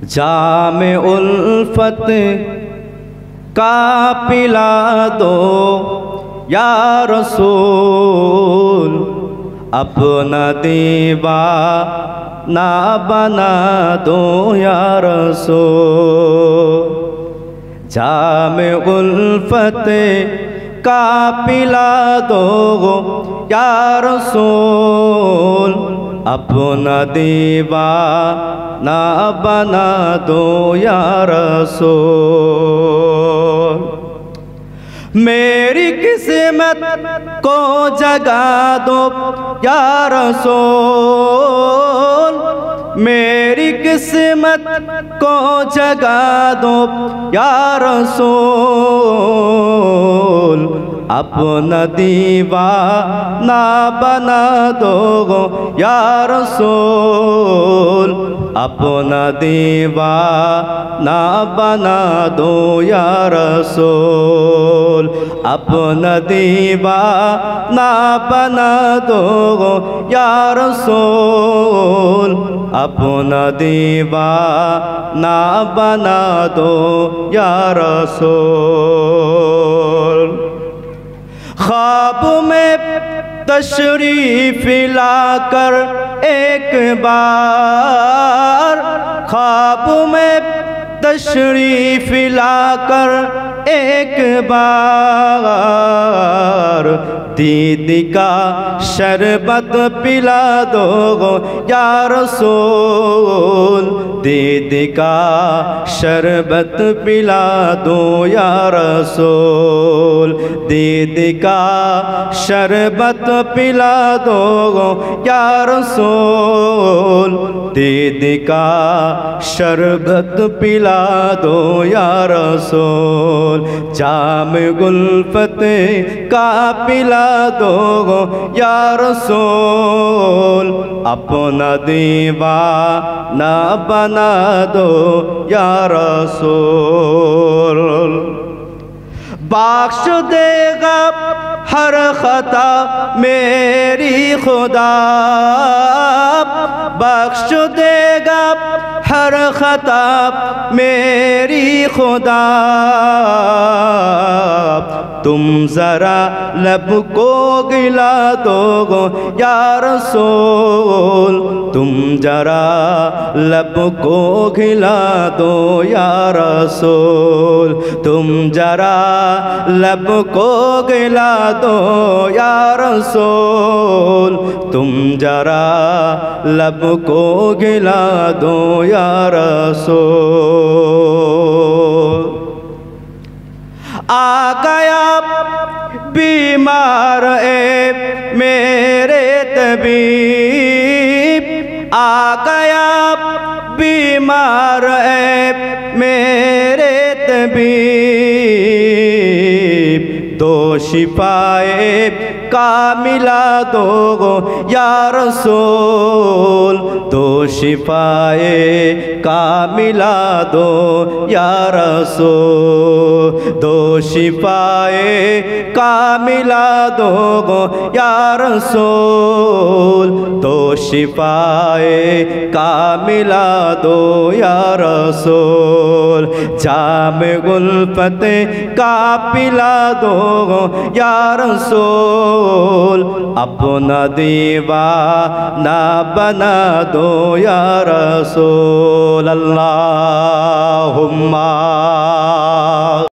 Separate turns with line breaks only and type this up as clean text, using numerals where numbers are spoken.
जामे उल्फत का पिला दो या रसूल, अपना दीवाना बना दो या रसूल। जामे उल्फत का पिला दो या रसूल, अपना दीवाना बना दो या रसूल। मेरी किस्मत को जगा दो या रसूल, मेरी किस्मत को जगा दो या रसूल, अपना दीवाना बना दो या रसूल, अपना दीवाना बना दो या रसूल, अपना दीवाना बना दो या रसूल, अपना दीवाना बना दो या रसूल। ख्वाब में तशरीफ लाकर एक बार, ख्वाब में तशरीफ लाकर एक बार, दीद का शरबत पिला दो या रसूल, दीद का शरबत पिला दो या रसूल, दीद का शरबत पिला दो या रसूल, दीद का शरबत पिला दो या रसूल। जाम गुल्फत का पिला दो या रसूल, अपना दीवाना बना दो या रसूल। बख्श देगा हर खता मेरी खुदा, बख्श देगा हर खता मेरी खुदा, तुम जरा लब को गिला दो या रसूल, तुम जरा लब को गिला दो या रसूल, तुम जरा लब को गिला दो या रसूल, तुम जरा लब को गिला दो या रसूल। आ गया बीमार ए मेरे तबीब, आ गया बीमार ए मेरे तबीब, दो शिफाए कामिला दो या रसूल, दो शिफाए कामिला दो या रसूल, दो शिफाए कामिला दो या रसूल, दो शिफाए कामिला दो या रसूल। जाम गुल्फत का पिला दो या रसूल, अपना दीवाना बना दो या रसूल। अल्लाहुम्मा